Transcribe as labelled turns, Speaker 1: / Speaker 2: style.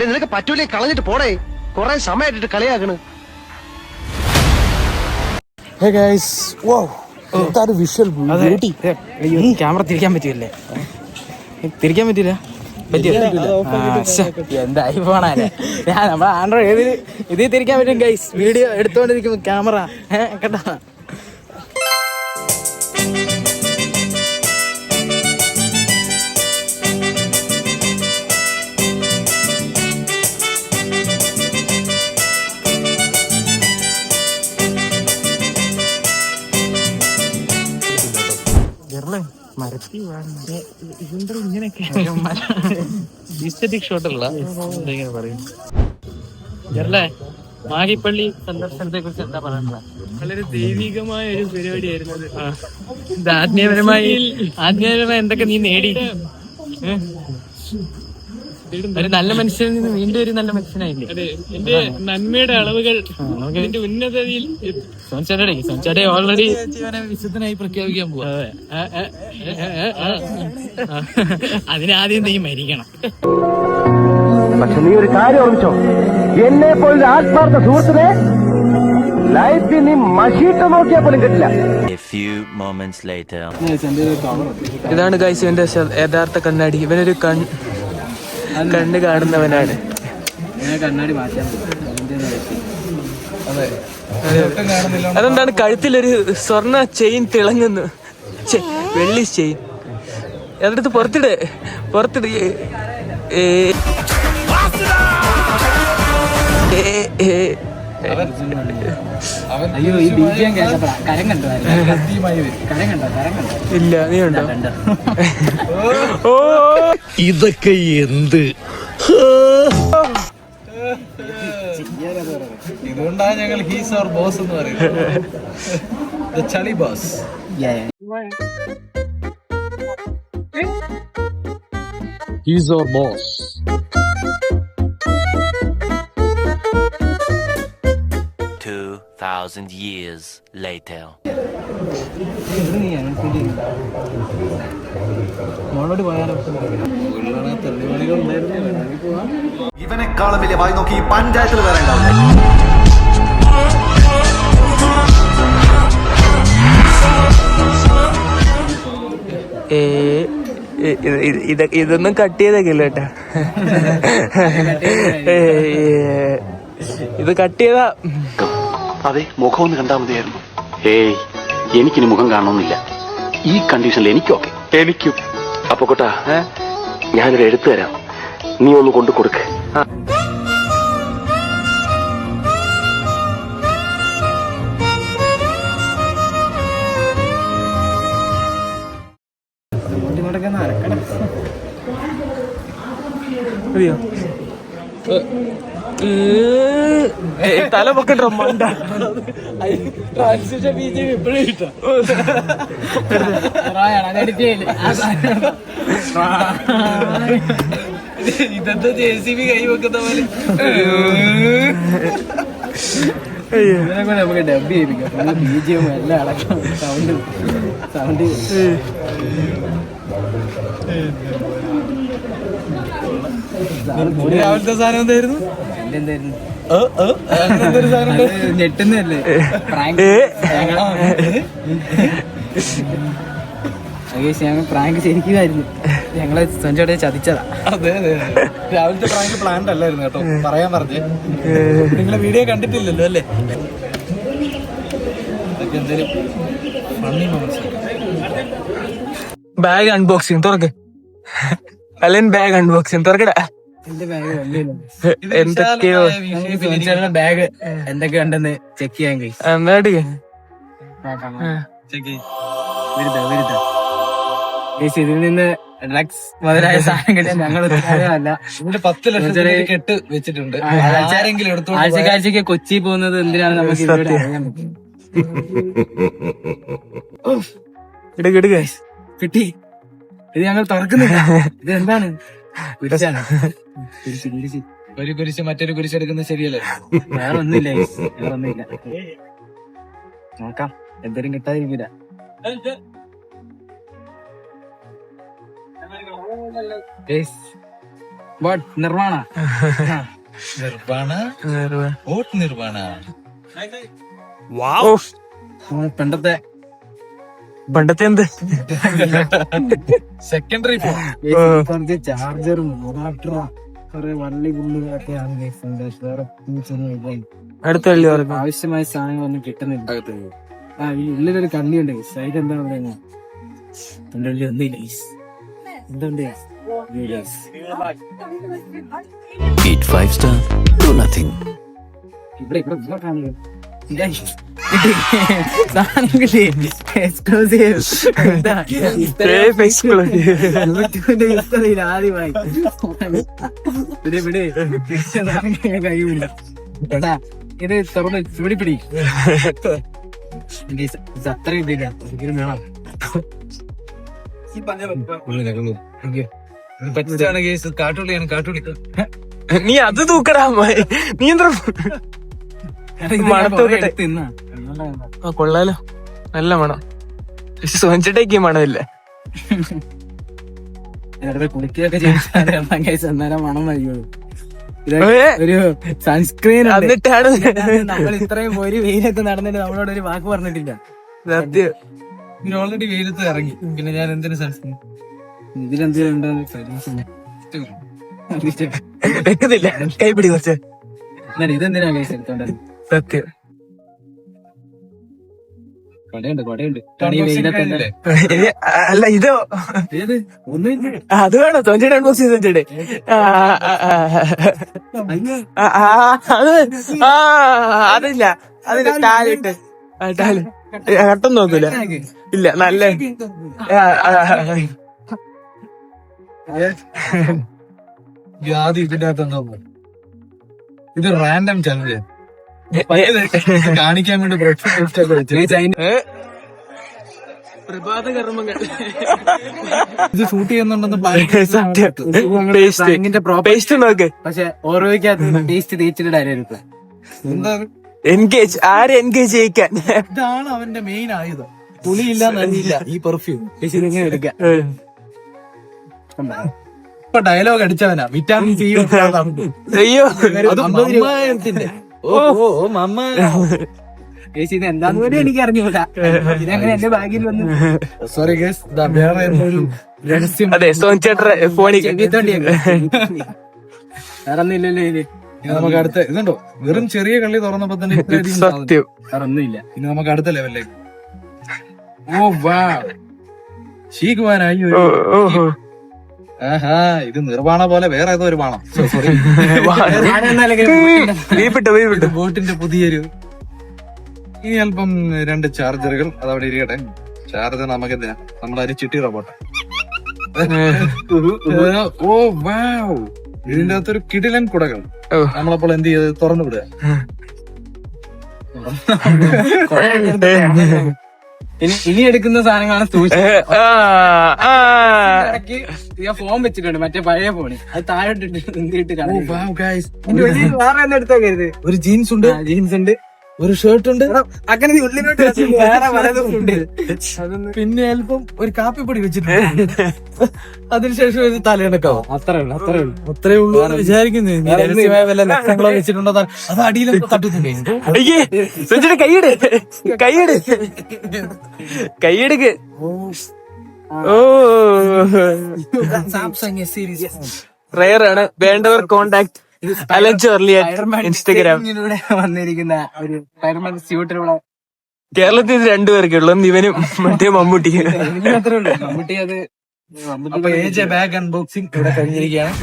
Speaker 1: എടേ നിനക്ക് പറ്റൂലേ കളഞ്ഞിട്ട് പോടേ, കൊറേ സമയമായിട്ട് കളിയാക്കണ്.
Speaker 2: ക്യാമറ തിരിക്കാൻ പറ്റില്ലേ? തിരിക്കാൻ പറ്റില്ല. എന്താ ഐഫോണല്ലേ? നമ്മളെ ആൻഡ്രോയിഡ് ഇതിൽ തിരിക്കാൻ പറ്റും ഗൈസ്. വീഡിയോ എടുത്തോണ്ടിരിക്കും ക്യാമറ കേട്ടാ.
Speaker 3: മാഹിപ്പള്ളി സന്ദർശനത്തെ കുറിച്ച് എന്താ പറയാനുള്ളത്? വളരെ ദൈവികമായ ഒരു പരിപാടിയായിരുന്നു. ആത്മീയപരമായി എന്തൊക്കെ നീ നേടി? ഒരു നല്ല മനുഷ്യനിൽ നിന്ന് വീണ്ടും ഒരു നല്ല മനുഷ്യനായില്ലേ? അതെ, എന്റെ നന്മയുടെ അളവുകൾ ഇതിന്റെ ഉന്നതയിൽ സോൻചാടെ ഓൾറെഡി വിശുദ്ധനായി പ്രഖ്യാപിക്കാൻ പോവാ. അതിനാദ്യം നീ മരിക്കണം.
Speaker 1: പക്ഷെ നീ ഒരു കാര്യം ഓർമ്മിച്ചോ, എന്നെ പോലൊരു ആത്മാർത്ഥ സുഹൃത്തിനെ ലൈഫിൽ നീ മഷീട്ട് നോക്കിയാൽ പോലും കിട്ടില്ല.
Speaker 2: ഇതാണ് ഗൈസ് ഇവന്റെ യഥാർത്ഥ കണ്ണാടി. ഇവനൊരു കണ്ണ് കാണുന്നവനാണ്. അതെന്താണ് കഴുത്തിലൊരു സ്വർണ്ണ ചെയിൻ തിളങ്ങുന്നു? വെള്ളി ചെയിൻ. അതെടുത്ത് പുറത്തിട്.
Speaker 3: അയ്യോ, ഈ ബീജിയം കേട്ടപ്പോഴാ കരം കണ്ടോ?
Speaker 2: ഇല്ല, നീ ഉണ്ടോ? ഓ,
Speaker 1: ഇതൊക്കെ എന്ത്?
Speaker 4: ഇതുകൊണ്ടാണ് ഞങ്ങൾ ഹീസ് അവർ ബോസ് എന്ന് പറയുന്നത്. ചളി boss.
Speaker 1: He's our boss.
Speaker 5: Years later.
Speaker 6: ഇവനെക്കാളും വലിയ വായി നോക്കി ഈ പഞ്ചായത്തിൽ വരേണ്ട.
Speaker 2: ഇതൊന്നും കട്ട് ചെയ്തേക്കില്ല കേട്ടാ. ഇത് കട്ട് ചെയ്താ
Speaker 7: അതെ, മുഖം ഒന്ന് കണ്ടാൽ മതിയായിരുന്നു. ഏയ്, എനിക്കിനി മുഖം കാണണമെന്നില്ല. ഈ കണ്ടീഷനിൽ എനിക്കൊക്കെ. എനിക്കും. അപ്പൊ കൊട്ടാ, ഞാനൊരു എഴുത്ത് തരാം, നീ ഒന്ന് കൊണ്ടു കൊടുക്ക്.
Speaker 2: തല പൊക്കട്ടോ മണ്ട.
Speaker 4: ഇതെന്താ JCB കൈ വെക്കുന്ന പോലെ?
Speaker 3: നമുക്ക് ഡബ് ചെയ്യിപ്പിക്കാം. ബീജിയം എല്ലാം അടക്കം സൗണ്ട്.
Speaker 4: രാവിലത്തെ സാധനം എന്തായിരുന്നു?
Speaker 3: ഞെട്ടുന്നല്ലേ? ഞങ്ങൾ പ്രാങ്ക് ശരിക്കുമായിരുന്നു. ഞങ്ങളെ സഞ്ജയുടെ ചതിച്ചതാ.
Speaker 4: അതെ, രാവിലത്തെ പ്രാങ്ക് പ്ലാൻഡ് അല്ലായിരുന്നു കേട്ടോ, പറയാൻ പറഞ്ഞേ. നിങ്ങളെ വീഡിയോ കണ്ടിട്ടില്ലല്ലോ അല്ലേ? ഇതൊക്കെ എന്തേലും ഫണ്ണി മൊമെന്റ്സ്.
Speaker 2: ബാഗ് അൺബോക്സിങ് തുറക്ക്. അല്ലൻ ബാഗ് അൺബോക്സിങ് തുറക്കടാ.
Speaker 3: എന്റെ ബാഗ്
Speaker 2: എന്തൊക്കെയോ
Speaker 3: ബാഗ് എന്തൊക്കെ ഉണ്ടെന്ന് ചെക്ക് ചെയ്യാൻ കഴിയും.
Speaker 2: എന്നാടി
Speaker 3: ഇതിൽ നിന്ന് ഡ്രഗ്സ് മുതലായ സാധനം കിട്ടിയാൽ ഞങ്ങൾ അല്ല.
Speaker 4: 10 ലക്ഷം കെട്ട് വെച്ചിട്ടുണ്ട്.
Speaker 3: ആഴ്ചക്കാഴ്ചക്ക് കൊച്ചി പോകുന്നത് എന്തിനാണ് നമുക്ക് ഇവിടെ അറിയാൻ പറ്റും. കിട്ടി. ഇത് ഞങ്ങൾ തുറക്കുന്നില്ല. ഇത് എന്താണ്? കുരിശാണ്.
Speaker 4: ഒരു കുരിശ് മറ്റൊരു കുരിശ് എടുക്കുന്നത് ശരിയല്ലേ?
Speaker 3: വേറെ ഒന്നുമില്ല. നോക്കാം, എന്തേലും കിട്ടാതിരിക്കില്ല.
Speaker 2: വാട്ട് നിർമ്മാണ പണ്ടത്തെ
Speaker 3: എന്ത്
Speaker 4: സെക്കൻഡറി
Speaker 2: കുറച്ച് ചാർജറും അഡാപ്റ്ററും കുറെ വള്ളി പുള്ളികളൊക്കെയാണ് വേറെ
Speaker 3: അടുത്ത വള്ളി പറഞ്ഞു
Speaker 2: ആവശ്യമായ സാധനങ്ങളൊന്നും കിട്ടുന്നില്ല. ആ ഈ ഉള്ളിലൊരു കണ്ണിയുണ്ട്. സൈഡ് എന്താ പറയുന്നത്? എന്റെ ഉള്ളിൽ ഒന്നില്ല. എന്തുണ്ട്?
Speaker 5: Eat 5 star, do nothing.
Speaker 2: ഇവിടെ കാണുന്നത് സാധനം കിട്ടി. എക്സ്ക്ലൂസീവ് ആദ്യമായി കഴിയൂല. എടാ ഇത് തുറന്ന് ചൂടിപ്പിടി. അത്ര ഇതില്ല. ഒരിക്കലും വേണം.
Speaker 4: കാട്ടുള്ളി
Speaker 3: നീ അത് തൂക്കടാ നീ എന്താ മണത്തോട്ടെ കൊള്ളാലോ, നല്ല മണം. പക്ഷെ സോനിച്ചേട്ടേക്ക് മണമില്ല.
Speaker 2: കുളിക്കുകയൊക്കെ ചെയ്താൽ അന്നേരം മണം വരികയുള്ളൂ. ഒരു സൺസ്ക്രീൻ
Speaker 3: എന്നിട്ടാണ്
Speaker 2: നമ്മൾ ഇത്രയും ഒരു വെയിലത്ത് നടന്നിട്ട് നമ്മളോട് ഒരു വാക്ക് പറഞ്ഞിട്ടില്ല.
Speaker 3: സത്യം.
Speaker 4: ഓൾറെഡി വെയിലത്ത് ഇറങ്ങി, പിന്നെ ഞാൻ എന്തിനു സൺസ്ക്രീൻ?
Speaker 2: ഇതിലെന്തെങ്കിലും
Speaker 3: വെക്കുന്നില്ല. കൈപ്പിടി കുറച്ച്.
Speaker 2: ഇതെന്തിനാ കേസ് എടുത്തോണ്ടത്?
Speaker 3: സത്യം.
Speaker 2: കൊടയുണ്ട്
Speaker 3: അല്ല ഇതോ
Speaker 2: ഏത് ഒന്നും
Speaker 3: അത് വേണോ? സോനിച്ചേട്ടൻ അൺബോക്സ് ചെയ്ത് സോനിച്ചേട്ടൻ അതില്ല, അതില്ല. ടാലിട്ട് ടാല് കട്ടൊന്നും നോക്കൂല. ഇല്ല, നല്ല
Speaker 4: ആദ്യം ഇതിന്റെ അകത്ത് എന്താ ഇത് റാൻഡം ചലഞ്ച് കാണിക്കാൻ വേണ്ടി ബ്രേക്ക്ഫാസ്റ്റ് ഒക്കെ വെച്ചു.
Speaker 3: പ്രഭാത കർമ്മങ്ങൾ
Speaker 4: ഇത് ഷൂട്ട് ചെയ്യുന്നുണ്ടെന്ന്
Speaker 3: പേസ്റ്റ് നോക്ക്.
Speaker 2: പക്ഷെ ഓരോയ്ക്കകത്ത് ടേസ്റ്റ് തേച്ചിട്ട് ഡയറി
Speaker 4: എന്താ
Speaker 3: എൻഗേജ്, ആരെ എൻഗേജ് ചെയ്യിക്കാൻ.
Speaker 4: ഇതാണ് അവന്റെ മെയിൻ ആയുധം. പുളിയില്ല നന്ദിയില്ല ഈ പെർഫ്യൂം.
Speaker 2: ഇങ്ങനെ എടുക്കാം.
Speaker 4: ഇപ്പൊ ഡയലോഗ് അടിച്ചവനാ വിറ്റാമിൻ സി.
Speaker 3: അയ്യോ
Speaker 2: ഇത് എന്താന്ന് പോലും എനിക്ക് അറിഞ്ഞൂടാ. ഇതങ്ങനെ എന്റെ ബാഗിൽ വന്നു.
Speaker 4: സോറി ഗേസ്, വേറെ ഒരു രഹസ്യം.
Speaker 3: അതെ, സോനിച്ചേട്ടൻ ഫോണിൽ
Speaker 2: വേറൊന്നുമില്ലല്ലോ ഇത്.
Speaker 4: ഇനി നമുക്ക് അടുത്ത ഇതുണ്ടോ, വെറും ചെറിയ കള്ളി തുറന്നപ്പോ തന്നെ ഇത്രയധികം സാധനം.
Speaker 3: സത്യം.
Speaker 2: വേറൊന്നുമില്ല.
Speaker 4: ഇനി നമുക്ക് അടുത്ത ലെവലിലേക്ക്. ഓ വാ, ശീഖുവാനായി.
Speaker 3: ഓഹോ,
Speaker 4: ആഹാ, ഇത് നിർവാണ പോലെ വേറെ ഏതോ ഒരു ബാണം. സോറി,
Speaker 3: വീപ്പിട്ടു.
Speaker 4: ബോട്ടിന്റെ പുതിയൊരു. ഇനി അല്പം 2 ചാർജറുകൾ അതവിടെ ഇരിക്കട്ടെ. ചാർജർ നമുക്ക് എന്തിനാ, നമ്മളതിന് ചിട്ടി റോബോട്ട്. ഓ വാവ്, ഇതിന്റെ അകത്തൊരു കിടിലൻ കുടകൾ. നമ്മളപ്പോൾ എന്ത് ചെയ്ത് തുറന്നു വിടുക.
Speaker 2: ഇനി എടുക്കുന്ന സാധനങ്ങളാണ് ഞാൻ ഫോൺ വെച്ചിട്ടുണ്ട്, മറ്റേ പഴയ ഫോണ്. അത് താഴോട്ടിട്ട് എന്തിട്ട് വേറെ ഒന്നും എടുത്തേക്കരുത്.
Speaker 4: ഒരു ജീൻസ് ഉണ്ട്, ഒരു ഷർട്ട് ഉണ്ട്,
Speaker 2: അങ്ങനെ ഉള്ളിലോട്ട് വേറെ പലതും ഉണ്ട്.
Speaker 4: പിന്നെ അല്പം ഒരു കാപ്പിപ്പൊടി വെച്ചിട്ടുണ്ട്. അതിനുശേഷം ഒരു തലയിണക്കാവും.
Speaker 2: അത്രേ ഉള്ളൂ.
Speaker 4: അത്രേ ഉള്ളൂ എന്ന് വിചാരിക്കുന്നു. വല്ല ലക്ഷങ്ങളോ വെച്ചിട്ടുണ്ടോ അത് അടിയിലൊക്കെ തട്ടുന്നുണ്ട്.
Speaker 3: കൈയെടുക്ക്. ഓ,
Speaker 2: സാംസങ് സീരീസ്
Speaker 3: റയർ ആണ്. വേണ്ടവർ കോണ്ടാക്ട് അലൻ ചോർലി ഇൻസ്റ്റഗ്രാം.
Speaker 2: വന്നിരിക്കുന്ന ഒരു സ്പൈഡർമാൻ സ്യൂട്ടിലുള്ള
Speaker 3: കേരളത്തിൽ ഇത് 2 പേർക്കുള്ളൂ, ഇവനും മറ്റേ മമ്മൂട്ടി.
Speaker 2: അത്രേ ഉള്ളൂ. മമ്മൂട്ടി അത്
Speaker 4: ബാഗ് അൺബോക്സിംഗ് ഇവിടെ കഴിഞ്ഞിരിക്കുകയാണ്.